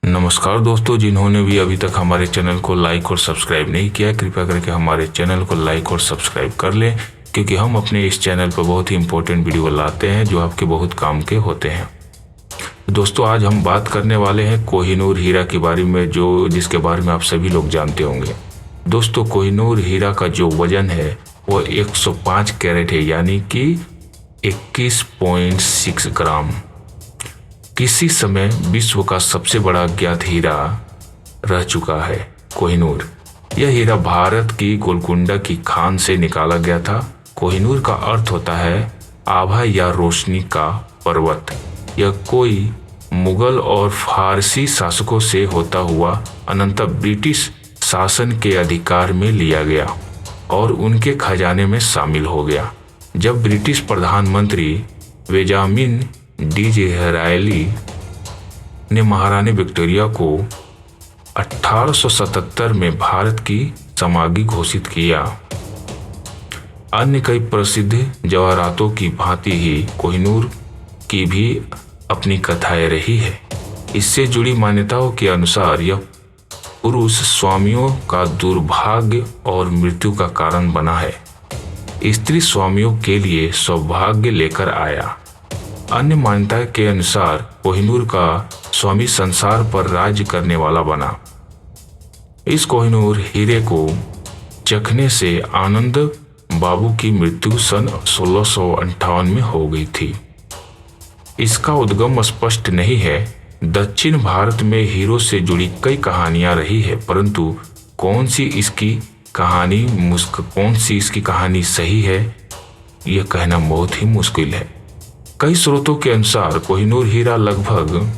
नमस्कार दोस्तों, जिन्होंने भी अभी तक हमारे चैनल को लाइक और सब्सक्राइब नहीं किया, कृपया करके हमारे चैनल को लाइक और सब्सक्राइब कर लें, क्योंकि हम अपने इस चैनल पर बहुत ही इंपॉर्टेंट वीडियो लाते हैं जो आपके बहुत काम के होते हैं। दोस्तों, आज हम बात करने वाले हैं कोहिनूर हीरा के बारे में, जिसके बारे में आप सभी लोग जानते होंगे। दोस्तों, कोहिनूर हीरा का जो वजन है वो 105 कैरेट है, यानी कि 21.6 ग्राम। किसी समय विश्व का सबसे बड़ा अज्ञात हीरा रह चुका है कोहिनूर। यह हीरा भारत की गोलकुंडा की खान से निकाला गया था। कोहिनूर का अर्थ होता है आभा या रोशनी का पर्वत। यह कोई मुगल और फारसी शासकों से होता हुआ अनंत ब्रिटिश शासन के अधिकार में लिया गया और उनके खजाने में शामिल हो गया। जब ब्रिटिश प्रधानमंत्री बेंजामिन डिज़रायली ने महारानी विक्टोरिया को 1877 में भारत की समागी घोषित किया, अन्य कई प्रसिद्ध जवाहरातों की भांति ही कोहिनूर की भी अपनी कथाएं रही है। इससे जुड़ी मान्यताओं के अनुसार यह पुरुष स्वामियों का दुर्भाग्य और मृत्यु का कारण बना है। स्त्री स्वामियों के लिए सौभाग्य लेकर आया। अन्य मान्यता के अनुसार कोहिनूर का स्वामी संसार पर राज्य करने वाला बना। इस कोहिनूर हीरे को चखने से आनंद बाबू की मृत्यु सन 1658 में हो गई थी। इसका उद्गम स्पष्ट नहीं है। दक्षिण भारत में हीरो से जुड़ी कई कहानियां रही है, परंतु कौन सी इसकी कहानी सही है, यह कहना बहुत ही मुश्किल है। कई स्रोतों के अनुसार कोहिनूर हीरा लगभग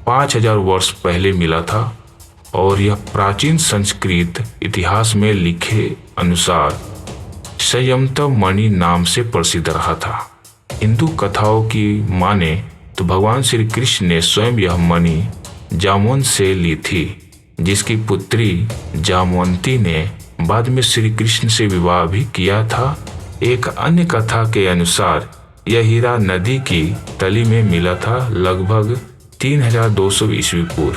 5000 वर्ष पहले मिला था और यह प्राचीन संस्कृत इतिहास में लिखे अनुसार संयमत मणि नाम से प्रसिद्ध रहा था। हिंदू कथाओं की माने तो भगवान श्री कृष्ण ने स्वयं यह मणि जामवंत से ली थी, जिसकी पुत्री जामवंती ने बाद में श्री कृष्ण से विवाह भी किया था। एक अन्य कथा के अनुसार यह हीरा नदी की तली में मिला था, लगभग 3200 ईस्वी पूर्व।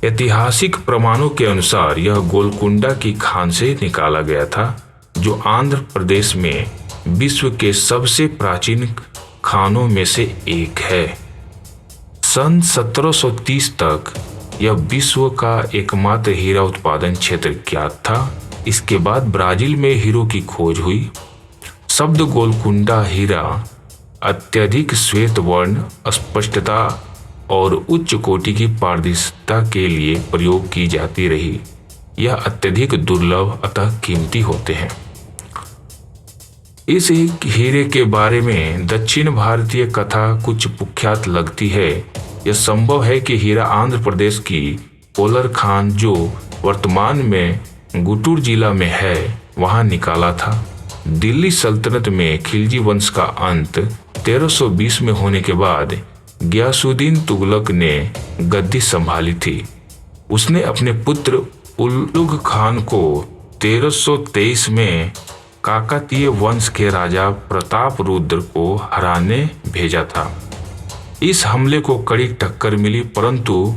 ऐतिहासिक प्रमाणों के अनुसार यह गोलकुंडा की खान से निकाला गया था, जो आंध्र प्रदेश में विश्व के सबसे प्राचीन खानों में से एक है। सन 1730 तक यह विश्व का एकमात्र हीरा उत्पादन क्षेत्र ज्ञात था। इसके बाद ब्राजील में हीरो की खोज हुई। शब्द गोलकुंडा हीरा अत्यधिक श्वेत वर्ण, स्पष्टता और उच्च कोटि की पारदर्शिता के लिए प्रयोग की जाती रही। यह अत्यधिक दुर्लभ अतः कीमती होते हैं। इस हीरे के बारे में दक्षिण भारतीय कथा कुछ कुख्यात लगती है। यह संभव है कि हीरा आंध्र प्रदेश की कोलर खान, जो वर्तमान में गुंटूर जिला में है, वहां निकाला था। दिल्ली सल्तनत में खिलजी वंश का अंत 1320 में होने के बाद गियासुद्दीन तुगलक ने गद्दी संभाली थी। उसने अपने पुत्र उलुग खान को 1323 में काकतीय वंश के राजा प्रताप रुद्र को हराने भेजा था। इस हमले को कड़ी टक्कर मिली, परंतु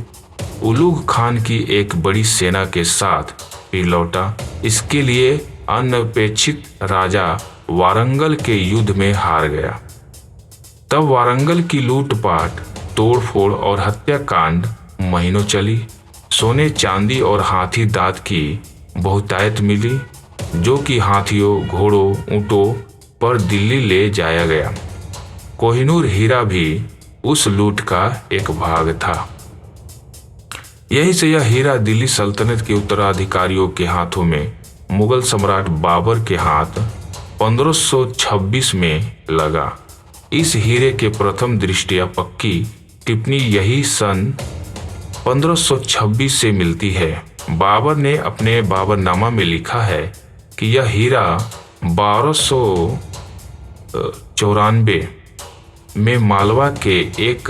उलुग खान की एक बड़ी सेना के साथ फिर लौटा। इसके लिए अनपेक्षित राजा वारंगल के युद्ध में हार गया। तब वारंगल की लूटपाट, तोड़फोड़ और हत्याकांड महीनों चली। सोने, चांदी और हाथी दांत की बहुतायत मिली, जो कि हाथियों, घोड़ों, ऊंटों पर दिल्ली ले जाया गया। कोहिनूर हीरा भी उस लूट का एक भाग था। यहीं से यह हीरा दिल्ली सल्तनत के उत्तराधिकारियों के हाथों में मुगल सम्राट बाबर के हाथ 1526 में लगा। इस हीरे के प्रथम दृष्टया पक्की टिप्पणी यही सन 1526 से मिलती है। बाबर ने अपने बाबरनामा में लिखा है कि यह हीरा 1294 में मालवा के एक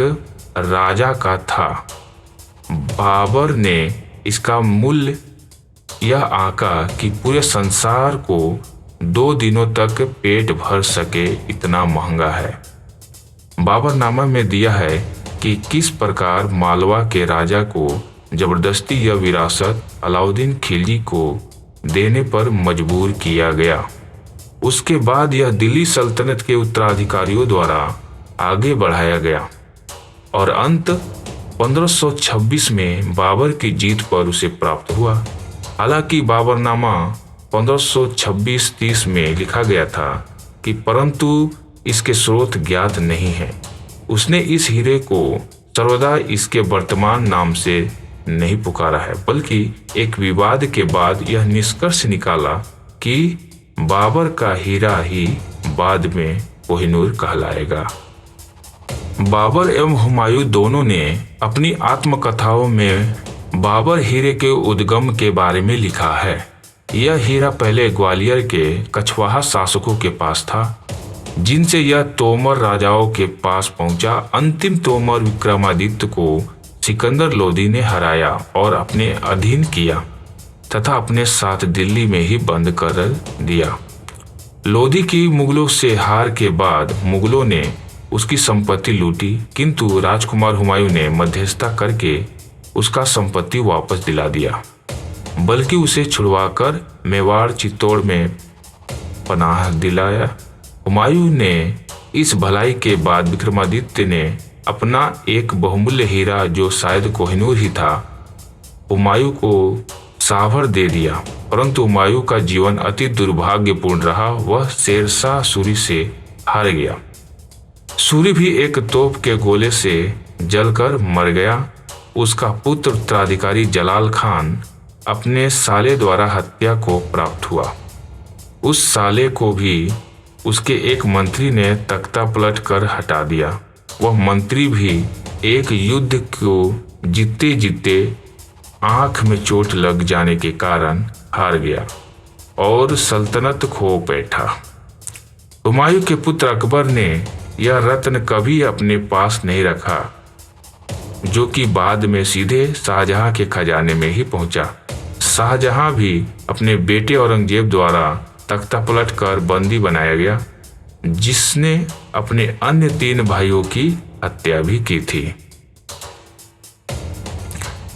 राजा का था। बाबर ने इसका मूल्य यह आंका कि पूरे संसार को 2 दिनों तक पेट भर सके इतना महंगा है। बाबरनामा में दिया है कि किस प्रकार मालवा के राजा को जबरदस्ती यह विरासत अलाउद्दीन खिलजी को देने पर मजबूर किया गया। उसके बाद यह दिल्ली सल्तनत के उत्तराधिकारियों द्वारा आगे बढ़ाया गया और अंत 1526 में बाबर की जीत पर उसे प्राप्त हुआ। हालांकि बाबरनामा 1526-30 में लिखा गया था कि परंतु इसके स्रोत ज्ञात नहीं है। उसने इस हीरे को सर्वदा इसके वर्तमान नाम से नहीं पुकारा है, बल्कि एक विवाद के बाद यह निष्कर्ष निकाला कि बाबर का हीरा ही बाद में कोहिनूर कहलाएगा। बाबर एवं हुमायूं दोनों ने अपनी आत्मकथाओं में बाबर हीरे के उद्गम के बारे में लिखा है। यह हीरा पहले ग्वालियर के कछवाहा शासकों के पास था, जिनसे यह तोमर राजाओं के पास पहुंचा। अंतिम तोमर विक्रमादित्य को सिकंदर लोदी ने हराया और अपने अधीन किया तथा अपने साथ दिल्ली में ही बंद कर दिया। लोदी की मुगलों से हार के बाद मुगलों ने उसकी संपत्ति लूटी, किंतु राजकुमार हुमायूं ने मध्यस्थता करके उसका संपत्ति वापस दिला दिया, बल्कि उसे छुड़वाकर मेवाड़ चित्तौड़ में पनाह दिलाया। हुमायूं ने इस भलाई के बाद विक्रमादित्य ने अपना एक बहुमूल्य हीरा, जो शायद कोहिनूर ही था, हुमायूं को साभर दे दिया। परंतु हुमायूं का जीवन अति दुर्भाग्यपूर्ण रहा। वह शेरशाह सूरी से हार गया। सूरी भी एक तोप के गोले से जलकर मर गया। उसका पुत्र उत्तराधिकारी जलाल खान अपने साले द्वारा हत्या को प्राप्त हुआ। उस साले को भी उसके एक मंत्री ने तख्ता पलट कर हटा दिया। वह मंत्री भी एक युद्ध को जीते जीते आंख में चोट लग जाने के कारण हार गया और सल्तनत खो बैठा। हुमायूं के पुत्र अकबर ने यह रत्न कभी अपने पास नहीं रखा, जो कि बाद में सीधे शाहजहां के खजाने में ही पहुंचा। शाहजहां भी अपने बेटे औरंगजेब द्वारा तख्ता पलट कर बंदी बनाया गया, जिसने अपने अन्य 3 भाइयों की हत्या भी की थी।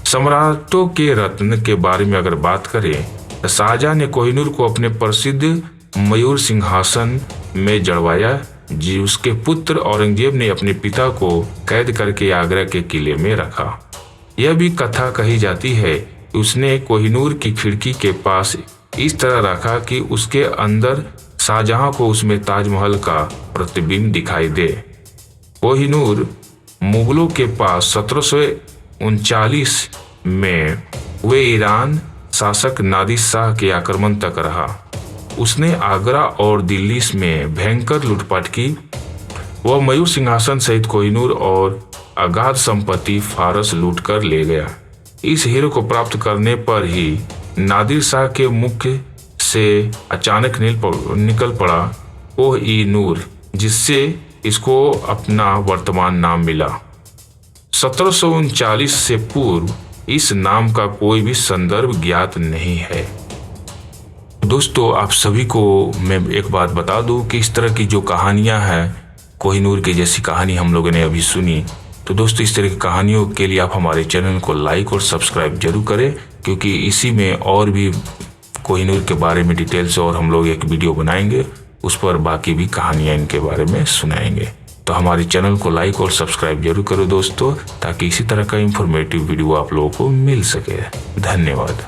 सम्राटों के रत्न के बारे में अगर बात करें तो शाहजहां ने कोहिनूर को अपने प्रसिद्ध मयूर सिंहासन में जड़वाया, जी उसके पुत्र औरंगजेब ने अपने पिता को कैद करके आगरा के किले में रखा। यह भी कथा कही जाती है कि उसने कोहिनूर की खिड़की के पास इस तरह रखा कि उसके अंदर शाहजहां को उसमें ताजमहल का प्रतिबिंब दिखाई दे। कोहिनूर मुगलों के पास 1739 में हुए ईरान शासक नादिर शाह के आक्रमण तक रहा। उसने आगरा और दिल्ली में भयंकर लूटपाट की। वह मयूर सिंहासन सहित कोहिनूर और अगाध संपत्ति फारस लूट कर ले गया। इस हीरे को प्राप्त करने पर ही नादिर शाह के मुख से अचानक निकल पड़ा कोह-ई-नूर, जिससे इसको अपना वर्तमान नाम मिला। 1739 से पूर्व इस नाम का कोई भी संदर्भ ज्ञात नहीं है। दोस्तों, आप सभी को मैं एक बात बता दूं कि इस तरह की जो कहानियां हैं, कोहिनूर की जैसी कहानी हम लोगों ने अभी सुनी, तो दोस्तों इस तरह की कहानियों के लिए आप हमारे चैनल को लाइक और सब्सक्राइब जरूर करें, क्योंकि इसी में और भी कोहिनूर के बारे में डिटेल से और हम लोग एक वीडियो बनाएंगे, उस पर बाकी भी कहानियां इनके बारे में सुनाएंगे। तो हमारे चैनल को लाइक और सब्सक्राइब जरूर करो दोस्तों, ताकि इसी तरह का इंफॉर्मेटिव वीडियो आप लोगों को मिल सके। धन्यवाद।